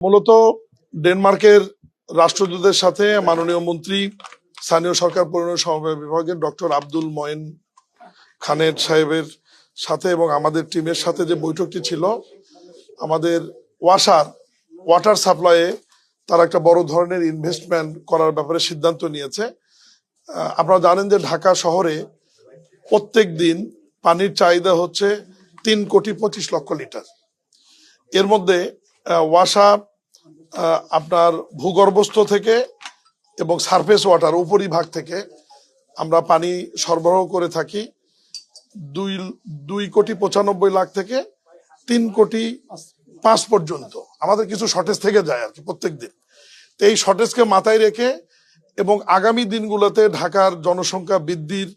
মূলত ডেনমার্কের রাষ্ট্রদূতের সাথে মাননীয় মন্ত্রী স্থানীয় সরকার পরিবহন সমবায় বিভাগের ডক্টর আব্দুল ময়েন খানের সাহেবের সাথে এবং আমাদের টিমের সাথে যে বৈঠকটি ছিল, আমাদের ওয়াটার সাপ্লাইয়ে তারা একটা বড় ধরনের ইনভেস্টমেন্ট করার ব্যাপারে সিদ্ধান্ত নিয়েছে। আপনারা জানেন যে ঢাকা শহরে প্রত্যেক দিন পানির চাহিদা হচ্ছে 3,25,00,000 লিটার। এর মধ্যে ওয়াসা আপনার ভূগর্ভস্থ থেকে এবং সারফেস ওয়াটার উপরিভাগ থেকে আমরা পানি সরবরাহ করে থাকি 2,95,00,000 থেকে 3,05,00,000 পর্যন্ত। আমাদের কিছু শর্টেজ থেকে যায় আর কি প্রত্যেক দিন। তো এই শর্টেজকে মাথায় রেখে এবং আগামী দিনগুলোতে ঢাকার জনসংখ্যা বৃদ্ধির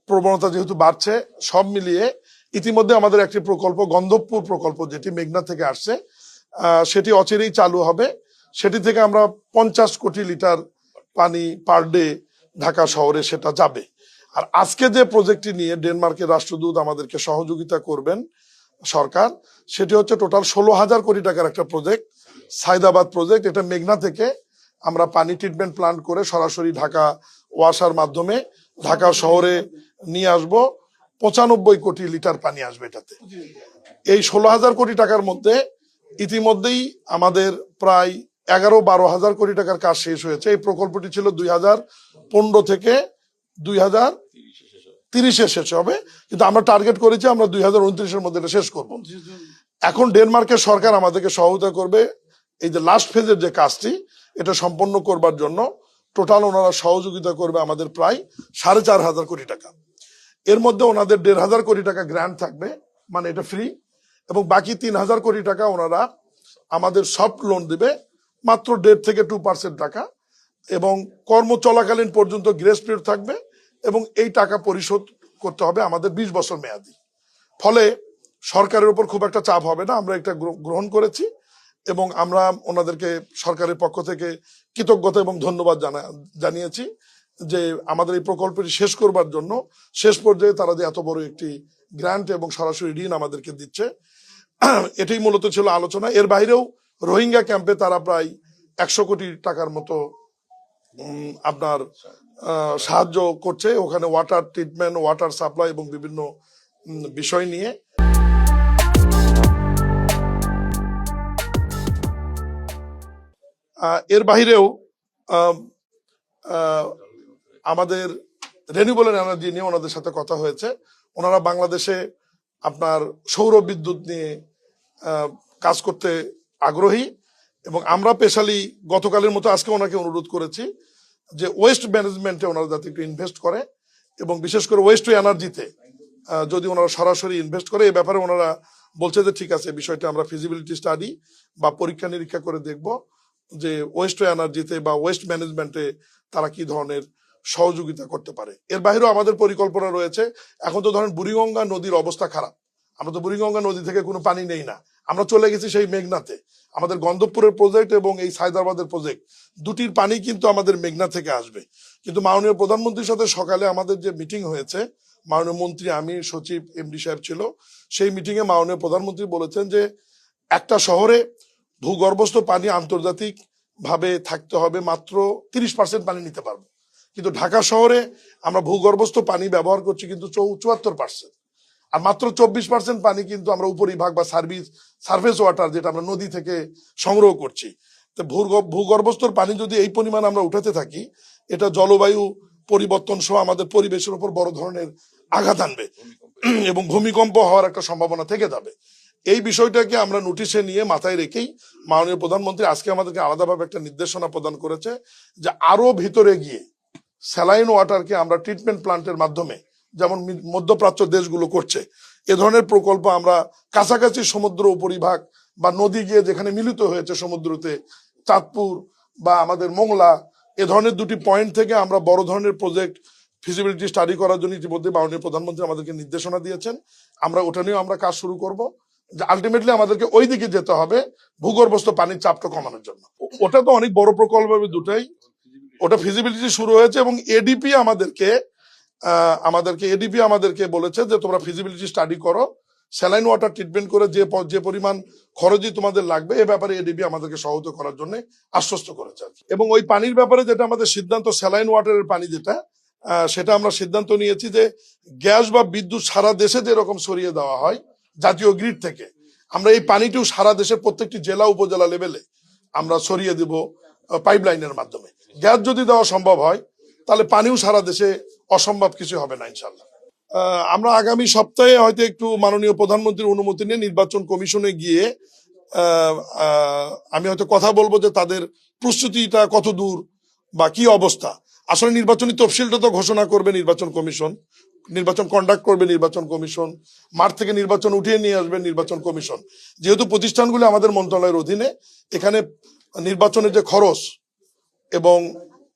প্রবণতা যেহেতু বাড়ছে, সব মিলিয়ে ইতিমধ্যে আমাদের একটি প্রকল্প গন্ধবপুর প্রকল্প, যেটি মেঘনা থেকে আসছে, সেটি অচিরেই চালু হবে। সেটি থেকে আমরা 50 কোটি লিটার পানি পার ডে ঢাকা শহরে সেটা যাবে। আর আজকে যে প্রজেক্টটি নিয়ে ডেনমার্কের রাষ্ট্রদূত আমাদেরকে সহযোগিতা করবেন সরকার, সেটি হচ্ছে টোটাল 16,000 কোটি টাকার একটা প্রজেক্ট, সাইদাবাদ প্রজেক্ট। এটা মেঘনা থেকে আমরা পানি ট্রিটমেন্ট প্ল্যান্ট করে সরাসরি ঢাকা ওয়াসার মাধ্যমে ঢাকা শহরে নিয়ে আসবো। 95 কোটি লিটার পানি আসবে এটাতে। এই 16,000 কোটি টাকার মধ্যে ইতিমধ্যেই আমাদের প্রায় 11-12 কোটি টাকার কাজ শেষ হয়েছে। এই প্রকল্পটি ছিল 2015 থেকে 2030 শেষ হবে, কিন্তু আমরা টার্গেট করেছি আমরা 2029 মধ্যে এটা শেষ করব। এখন ডেনমার্কের সরকার আমাদেরকে সহায়তা করবে এই যে লাস্ট ফেজের যে কাজটি, এটা সম্পন্ন করবার জন্য টোটাল ওনারা সহযোগিতা করবে আমাদের প্রায় 4,500 কোটি টাকা। এর মধ্যে ওনাদের 1,500 কোটি টাকা গ্র্যান্ট থাকবে, মানে এটা ফ্রি, এবং বাকি 3,000 কোটি টাকা ওনারা আমাদের সফট লোন দিবে, মাত্র 1.5 থেকে 2% টাকা, এবং কর্ম চলাকালীন পর্যন্ত গ্রেস পিরিয়ড থাকবে, এবং এই টাকা পরিশোধ করতে হবে আমাদের 20 বছর মেয়াদি। ফলে সরকারের উপর খুব একটা চাপ হবে না। আমরা এটা গ্রহণ করেছি এবং আমরা ওনাদেরকে সরকারের পক্ষ থেকে কৃতজ্ঞতা এবং ধন্যবাদ জানিয়েছি যে আমাদের এই প্রকল্পটি শেষ করবার জন্য শেষ পর্যায়ে তারা যে এত বড় একটি গ্র্যান্ট এবং সরাসরি ঋণ আমাদেরকে দিচ্ছে, এটাই মূলত ছিল আলোচনা। এর বাইরেও রোহিঙ্গা ক্যাম্পে তারা প্রায় 100 কোটি টাকার মতো আপনার সাহায্য করছে, ওখানে ওয়াটার ট্রিটমেন্ট, ওয়াটার সাপ্লাই এবং বিভিন্ন বিষয় নিয়ে। এর বাইরেও আমাদের রিনিউয়েবল এনার্জি নিয়ে ওনাদের সাথে কথা হয়েছে। ওনারা বাংলাদেশে আপনার সৌর বিদ্যুৎ নিয়ে কাজ করতে আগ্রহী, এবং আমরা স্পেশালি গতকালের মতো আজকে ওনাকে অনুরোধ করেছি যে ওয়েস্ট ম্যানেজমেন্টে ওনারা যাতে একটু ইনভেস্ট করে, এবং বিশেষ করে ওয়েস্ট টু এনার্জিতে যদি ওনারা সরাসরি ইনভেস্ট করে। এই ব্যাপারে ওনারা বলছে যে ঠিক আছে, বিষয়টা আমরা ফিজিবিলিটি স্টাডি বা পরীক্ষা নিরীক্ষা করে দেখব যে ওয়েস্ট টু এনার্জিতে বা ওয়েস্ট ম্যানেজমেন্টে তারা কি ধরনের সহযোগিতা করতে পারে। এর বাইরেও আমাদের পরিকল্পনা রয়েছে। এখন তো ধরেন বুড়িগঙ্গা নদীর অবস্থা খারাপ, আমরা তো বুড়িগঙ্গা নদী থেকে কোনো পানি নেই না, আমরা চলে গেছি সেই মেঘনাতে। আমাদের গন্ধবপুরের প্রজেক্ট এবং এই সায়দাবাদের প্রজেক্ট দুটির পানি কিন্তু আমাদের মেঘনা থেকে আসবে। কিন্তু মাননীয় প্রধানমন্ত্রীর সাথে সকালে আমাদের যে মিটিং হয়েছে, মাননীয় মন্ত্রী, আমি, সচিব, এমডি সাহেব ছিল, সেই মিটিং এ মাননীয় প্রধানমন্ত্রী বলেছেন যে একটা শহরে ভূগর্ভস্থ পানি আন্তর্জাতিক ভাবে থাকতে হবে মাত্র 30% পানি নিতে পারবো, কিন্তু ঢাকা শহরে আমরা ভূগর্ভস্থ পানি ব্যবহার করছি কিন্তু 74%, আর মাত্র 24% পানি কিন্তু আমরা উপরিভাগ বা সার্ফেস ওয়াটার, যেটা আমরা নদী থেকে সংগ্রহ করছি। তো ভূগর্ভস্থর পানি যদি এই পরিমাণ আমরা উঠাতে থাকি, এটা জলবায়ু পরিবর্তন সহ আমাদের পরিবেশের উপর বড় ধরনের আঘাত আনবে এবং ভূমিকম্প হওয়ার একটা সম্ভাবনা থেকে যাবে। এই বিষয়টাকে আমরা নোটিশে নিয়ে মাথায় রেখেই মাননীয় প্রধানমন্ত্রী আজকে আমাদেরকে আলাদাভাবে একটা নির্দেশনা প্রদান করেছে যে আরো ভিতরে গিয়ে স্যালাইন ওয়াটারকে আমরা ট্রিটমেন্ট প্ল্যান্টের মাধ্যমে, যেমন মধ্যপ্রাচ্য দেশগুলো করছে, এ ধরনের প্রকল্প আমরা কাছাকাছি সমুদ্র উপরিভাগ বা নদী গিয়ে যেখানে মিলিত হয়েছে সমুদ্রতে, চাঁদপুর বা আমাদের মোংলা, এ ধরনের দুটি পয়েন্ট থেকে আমরা বড় ধরনের প্রজেক্ট ফিজিবিলিটি স্টাডি করার জন্য ইতিমধ্যে মাননীয় প্রধানমন্ত্রী আমাদেরকে নির্দেশনা দিয়েছেন। আমরা ওটা নিয়েও আমরা কাজ শুরু করব, যে আলটিমেটলি আমাদেরকে ওই দিকে যেতে হবে ভূগর্ভস্থ পানির চাপটা কমানোর জন্য। ওটা তো অনেক বড় প্রকল্প হবে দুটাই, ওটা ফিজিবিলিটি শুরু হয়েছে এবং এডিপি আমাদেরকে বলেছে যে তোমরা ফিজিবিলিটি স্টাডি করো, স্যালাইন ওয়াটার ট্রিটমেন্ট করে যে পরিমাণ খরচই তোমাদের লাগবে এ ব্যাপারে এডিবি আমাদেরকে সহায়তা করার জন্য আশ্বস্ত করেছে আর কি। এবং ওই পানির ব্যাপারে যেটা আমাদের সিদ্ধান্ত, স্যালাইন ওয়াটারের পানি যেটা, সেটা আমরা সিদ্ধান্ত নিয়েছি যে গ্যাস বা বিদ্যুৎ সারা দেশে যেরকম ছড়িয়ে দেওয়া হয় জাতীয় গ্রিড থেকে, আমরা এই পানিটিও সারা দেশের প্রত্যেকটি জেলা উপজেলা লেভেলে আমরা ছড়িয়ে দিব পাইপলাইনের মাধ্যমে। গ্যাস যদি দেওয়া সম্ভব হয় তাহলে পানিও সারা দেশে অসম্ভব কিছু হবে না ইনশাল্লাহ। আমরা আগামী সপ্তাহে হয়তো একটু মাননীয় প্রধানমন্ত্রীর অনুমতি নিয়ে নির্বাচন কমিশনে গিয়ে আমি হয়তো কথা বলবো যে তাদের প্রস্তুতিটা কত দূর বা কি অবস্থা। আসলে নির্বাচনী তফসিলটা তো ঘোষণা করবে নির্বাচন কমিশন, নির্বাচন কন্ডাক্ট করবে নির্বাচন কমিশন, মাঠ থেকে নির্বাচন উঠিয়ে নিয়ে আসবে নির্বাচন কমিশন। যেহেতু প্রতিষ্ঠানগুলো আমাদের মন্ত্রণালয়ের অধীনে, এখানে নির্বাচনের যে খরচ এবং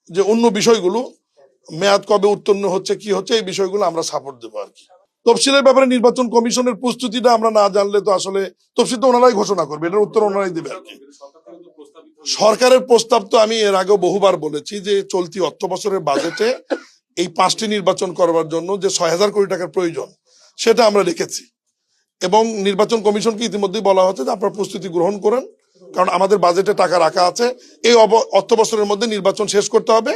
যে অন্য বিষয়গুলো, মেয়াদ কবে উত্তীর্ণ হচ্ছে কি হচ্ছে, এই বিষয়গুলো আমরা সাপোর্ট দেবো আর কি। তফসিলের ব্যাপারে নির্বাচন কমিশনের প্রস্তুতিটা আমরা না জানলে তো আসলে তফসিল তো ওনারাই ঘোষণা করবে, এটার উত্তর ওনারাই দেবে আর কি। সরকারের প্রস্তাব তো আমি এর আগেও বহুবার বলেছি যে চলতি অর্থ বছরের বাজেটে এই 5টি নির্বাচন করবার জন্য যে 6,000 কোটি টাকার প্রয়োজন সেটা আমরা রেখেছি, এবং নির্বাচন কমিশনকে ইতিমধ্যেই বলা হচ্ছে যে আপনারা প্রস্তুতি গ্রহণ করেন, কারণ আমাদের বাজেটে টাকা রাখা আছে। এই অর্থ বছরের মধ্যে নির্বাচন শেষ করতে হবে।